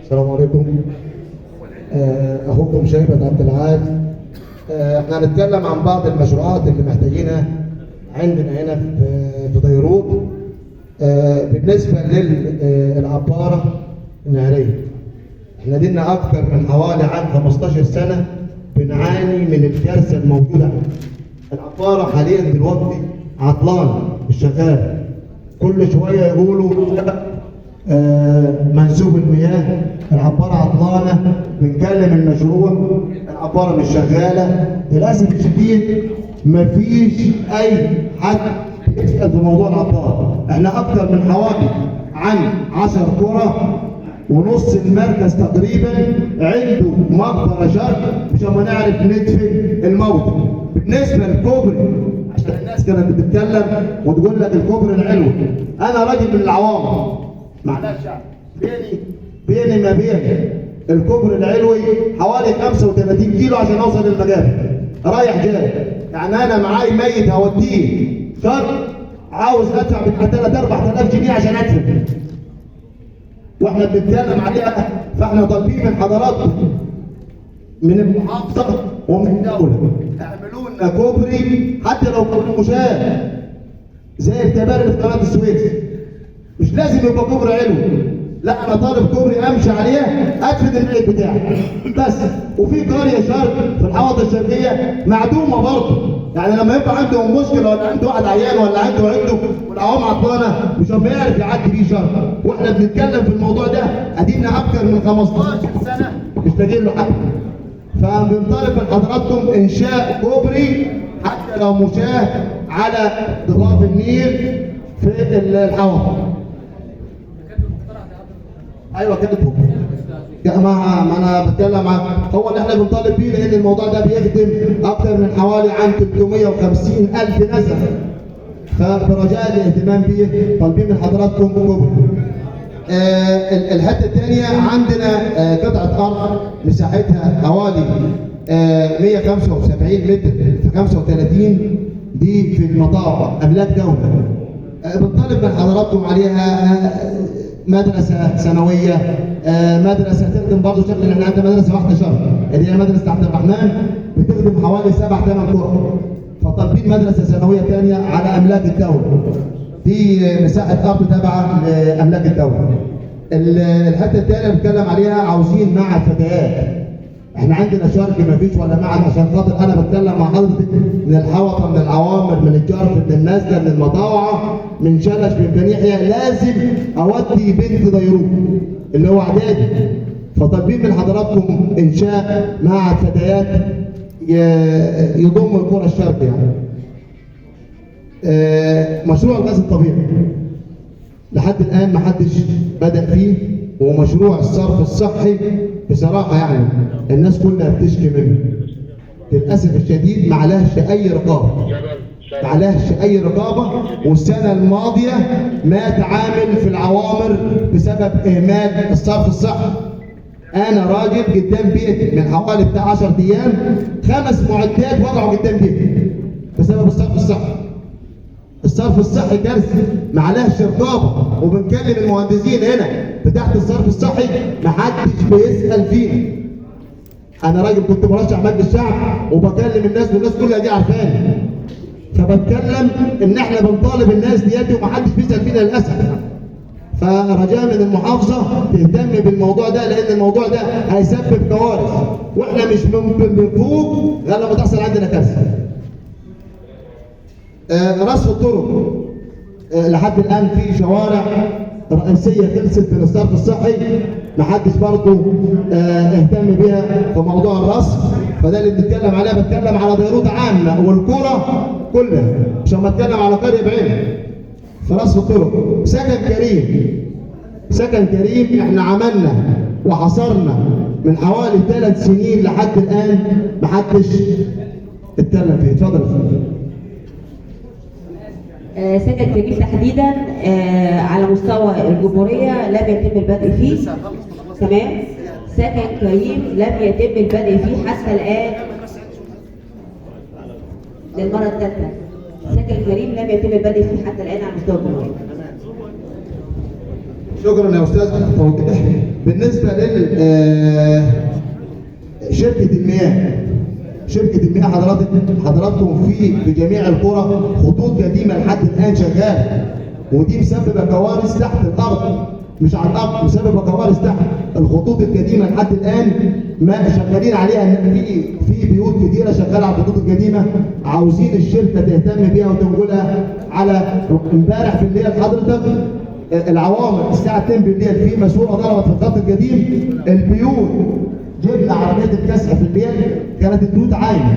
السلام عليكم. اخوكم شيبة عبد العال. احنا هنتكلم عن بعض المشروعات اللي محتاجينها عندنا هنا في ديروت. بالنسبة للعبارة النهرية، احنا دينا اكثر من حوالي عام 15 سنة بنعاني من الكارثة الموجودة عندنا. العبارة حاليا دلوقتي عطلانة مش شغالة، كل شوية يقولوا منسوب المياه العبارة عطلانة، بنكلم المشروع العبارة مش شغالة. للأسف الشديد مفيش أي حد يسأل في موضوع العبارة. احنا أكثر من حوالي عن 10 قرى ونص المركز تقريبا عنده مقبرة شرق مش نعرف ندفن الموتى. بالنسبة للكوبري، عشان الناس كانت بتتكلم وتقول لك الكوبري العلوي، أنا راجل من العوام معلش بيني ما بين الكوبري العلوي حوالي 35 كيلو عشان اوصل للمجال رايح جاي. يعني انا معاي ميت هوديه شرق عاوز ادفع بتاع 3-4,000 جنيه عشان ادفن، واحنا بنتكلم عليها. فاحنا طالبين من حضراتكم من المحافظه ومن الدوله اعملوا لنا كوبري، حتى لو كوبري مشاه زي الكباري اللي في قناه السويس. مش لازم يبقى كوبري علوي، لا انا طالب كوبري امشي عليه ادفن الميت بتاعي بس. وفي قريه شرق في الحوضه الشرقيه معدومه برضه، يعني لما يبقى عندهم مشكله ولا عنده واحد عيان ولا عنده والعوام عطلانه مش هيعرف يعدي بيه شرق. واحنا بنتكلم في الموضوع ده ادينا اكثر من 15 سنه مش لاقيين له حل. فبنطالب من حضراتكم انشاء كوبري حتى لو مشاه على ضفاف النيل في الحوض. ايوه كاتبه يا جماعه، ما انا بتكلم عن هو اللي احنا بنطالب بيه، لان الموضوع ده بيخدم اكثر من حوالي عن 350,000 نسمه. فبرجاء الاهتمام بيه طالبين من حضراتكم كوبري. الحته الثانيه عندنا قطعه ارض مساحتها حوالي 175 متر في 35 دي في المطار املاك دوله. بنطالب من حضراتكم عليها مدرسه ثانويه، مدرسه تخدم برضه شكل. احنا عندنا مدرسه واحده شرق اللي هي مدرسه عبد الرحمن بتخدم حوالي 7-8 قرى، فطالبين مدرسه ثانويه ثانيه على املاك الدوله. دي مساحه ارض تابعه لاملاك الدوله. الحته الثانيه اللي بنتكلم عليها عاوزين معهد فتيات. احنا عندنا شرق ما فيش ولا معهد، عشان خاطر انا بتكلم مع حضرتك من الحوطه من العوامر من الجرف من النازله من المطاوعه من شلش من بني يحيى، لازم اودي بنت ديروت اللي هو اعدادي. فطالبين من حضراتكم انشاء معهد فتيات يضم القرى الشرق. يعني مشروع الغاز الطبيعي لحد الان ما حدش بدا فيه، ومشروع الصرف الصحي بصراحه يعني الناس كلها بتشكي منه. للاسف الشديد ما عليهش اي رقابه، ما عليهش اي رقابه. والسنه الماضيه مات عامل في العوامر بسبب اهمال الصرف الصحي. انا راجل قدام بيتي من حوالي بتاع 10 ايام 5 معدات وقعوا قدام بيتي بسبب الصرف الصحي. الصرف الصحي كارثه ما عليهش رقابه، وبنكلم المهندسين هنا بتاعت الصرف الصحي ما حدش بيسال فينا. انا راجل كنت مرشح مجلس الشعب وبكلم الناس والناس كلها دي عارفاني، فبتكلم ان احنا بنطالب الناس دياتي وما حدش بيسال فينا للاسف. فرجاء من المحافظه تهتم بالموضوع ده، لان الموضوع ده هيسبب كوارث، واحنا مش بنفوق غير لما تحصل عندنا كارثه. رصف الطرق لحد الان في شوارع رئيسيه خلصت من الصرف الصحي ما حدش برضه اهتم بيها في موضوع الرصف. فده اللي بنتكلم عليه، بتكلم على ديروت عامه والقرى كلها مش لما اتكلم على قريه بعينها. في رصف الطرق سكن كريم، سكن كريم احنا عملنا وحصرنا من حوالي 3 سنين لحد الان ما حدش اتكلم فيه. اتفضل. سكن كريم تحديدا على مستوى الجمهوريه لم يتم البدء فيه. تمام. سكن كريم لم يتم البدء فيه حتى الان للمره الثالثه. سكن كريم لم يتم البدء فيه حتى الان على مستوى الجمهوريه. شكرا يا استاذ توضيح. بالنسبه لل شركه المياه، شركه المياه حضراتكم في جميع القرى خطوط قديمه لحد الان شغاله، ودي مسببه كوارث تحت الارض مش على الارض، مسببه كوارث تحت. الخطوط القديمه لحد الان ما شغالين عليها، في بيوت كتيره شغاله على الخطوط القديمه، عاوزين الشركه تهتم بيها وتنقلها على. امبارح بالليل حضرتك العوامل الساعه 2 بالليل في ماسوره ضربت في الخط القديم، البيوت جبنا عربيه الكسح في الليل، كانت البيوت عايمه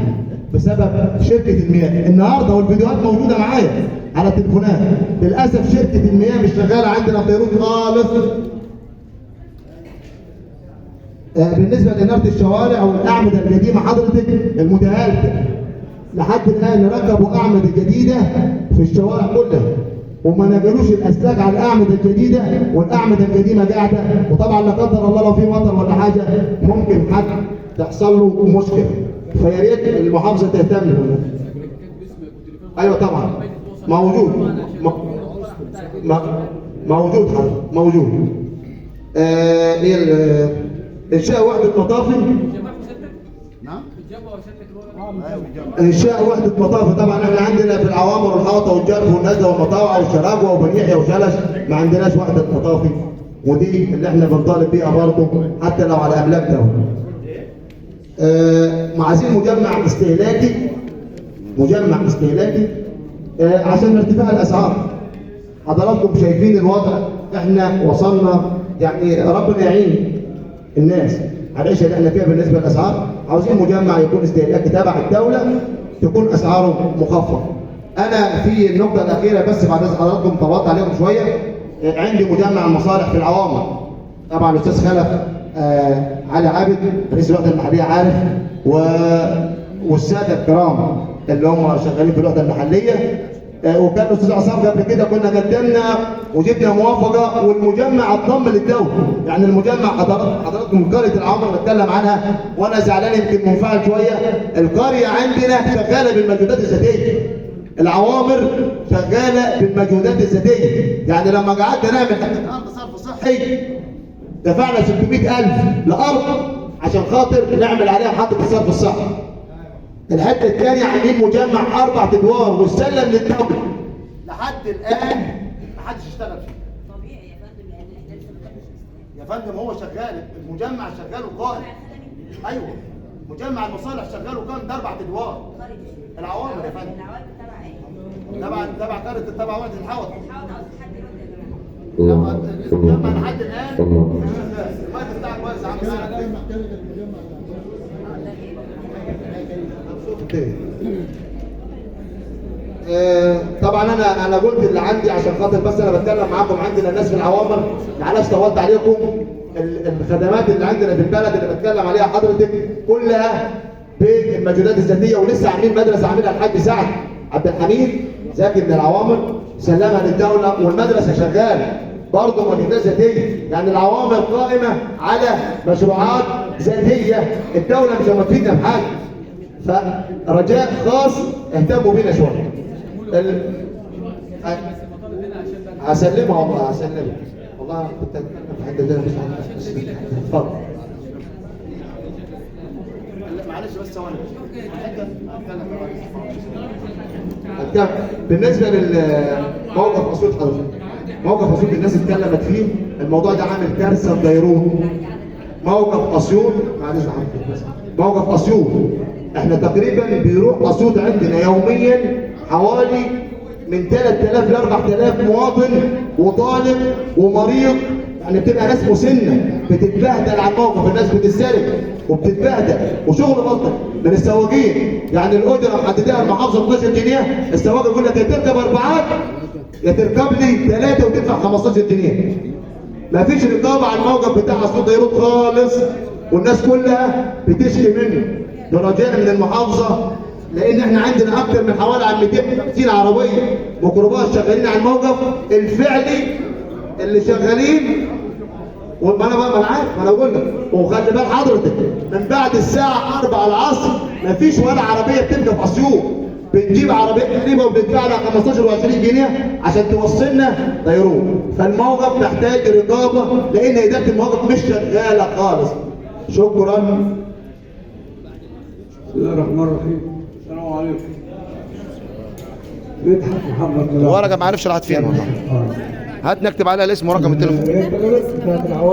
بسبب شركه المياه. النهارده والفيديوهات موجوده معايا على التليفونات. للاسف شركه المياه مش شغاله عندنا في بيروت خالص. بالنسبه لاناره الشوارع والاعمده القديمه حضرتك المتهالكه، لحد الان ركبوا اعمده جديده في الشوارع كلها وما نقلوش الاسلاك على الاعمده الجديده، والاعمده القديمه قاعده. وطبعا لا قدر الله لو في مطر ولا حاجه ممكن حد تحصل له مشكله، فيا ريت المحافظه تهتم. ايوه طبعا موجود، موجود حضرتك موجود. انشاء وحده مطافي. نعم انشاء وحده مطافي. طبعا احنا عندنا في العوامر والحوطه والجرف والندى والمطاوعه والشراقوه وبني يحيى وشلش ما عندناش وحده مطافي، ودي اللي احنا بنطالب بيها برضه حتى لو على املاك دوله. عايزين مجمع استهلاكي، مجمع استهلاكي عشان ارتفاع الاسعار. حضراتكم شايفين الوضع، احنا وصلنا يعني ربنا يعين الناس على العيشه اللي احنا فيها بالنسبه للاسعار. عاوزين مجمع يكون استهلاكي تبع الدوله، تكون اسعاره مخفضه. انا في النقطه الاخيره بس بعد اذن حضراتكم طولت عليهم شويه. عندي مجمع المصالح في العوامر، طبعا الاستاذ خلف علي عابد رئيس الوحده المحليه عارف، والساده الكرام اللي هم شغالين في الوحده المحليه، وكان الاستاذ عصام قبل كده كنا قدمنا وجبنا موافقه، والمجمع اتضم للدوله. يعني المجمع حضراتكم قريه العوامر بتكلم عنها وانا زعلان يمكن منفعل شويه. القريه عندنا شغاله بالمجهودات الذاتيه، العوامر شغاله بالمجهودات الذاتيه. يعني لما قعدنا نعمل حته ارض صرف صحي دفعنا 600,000 لارض عشان خاطر نعمل عليها محطه الصرف الصحي. الحته الثانيه عاملين مجمع 4 ادوار والسلم للدوله. لحد الان ما حدش اشتغل فيه. طبيعي يا فندم لان احنا لسه ما خدناش يا فندم هو شغال، المجمع شغال وقائم. ايوه مجمع المصالح شغال وقائم، ده 4 ادوار. العوامر يا فندم. العوامل تبع ايه؟ تبع قريه تبع وحده الحوض. الحوض لحد دلوقتي المجمع لحد الان الماده بتاعك كويس يا عم سعد. طبعا انا قلت اللي عندي عشان خاطر بس انا بتكلم معاكم. عندنا ناس في العوامر معلش طولت عليكم. الخدمات اللي عندنا في البلد اللي بتكلم عليها حضرتك كلها بالمجهودات الذاتيه، ولسه عاملين مدرسه عاملها الحاج سعد عبد الحميد زكي من العوامر سلمها للدوله، والمدرسه شغاله برضه مجهودات ذاتيه. يعني العوامر قائمه على مشروعات ذاتيه، الدوله مش هتفيدنا بحاجه. فرجاء خاص اهتموا بينا شويه. هسلمها والله هسلمها والله. كنت اتكلم في حته مش اتفضل معلش بس ثواني. بالنسبه للموقف اسيوط حضرتك، موقف اسيوط الناس اتكلمت فيه، الموضوع ده عامل كارثه في بيروت. موقف اسيوط معلش موقف اسيوط احنا تقريبا بيروح اسيوط عندنا يوميا حوالي من 3000 ل 4000 مواطن وطالب ومريض. يعني بتبقى ناس مسنه بتتبهدل على الموقف، الناس بتتسرق وبتتبهدل وشغل بطل من السواقين. يعني الاجره محددها المحافظه 12 جنيه، السواق يقول لك يا تركب 4 يا تركب لي 3 وتدفع 15 جنيه. مفيش رقابه على الموقف بتاع اسيوط بيروت خالص، والناس كلها بتشكي منه. برجاء من المحافظه، لان احنا عندنا اكثر من حوالي 250 عربيه ميكروباص شغالين على الموقف الفعلي اللي شغالين. وانا بقى عارف انا بقول لك، وخلي بال حضرتك من بعد الساعه 4 العصر مفيش ولا عربيه بتبقى في اسيوط. بنجيب عربيه تقريبا وبندفع لها 15 و20 جنيه عشان توصلنا ديروت. فالموقف محتاج رقابه لان اداره الموقف مش شغاله خالص. شكرا. بسم الله الرحمن الرحيم. السلام عليكم. مدحت محمد ملاحظ. الورقه ما عرفش راحت فين والله. هات نكتب عليها الاسم ورقم التليفون.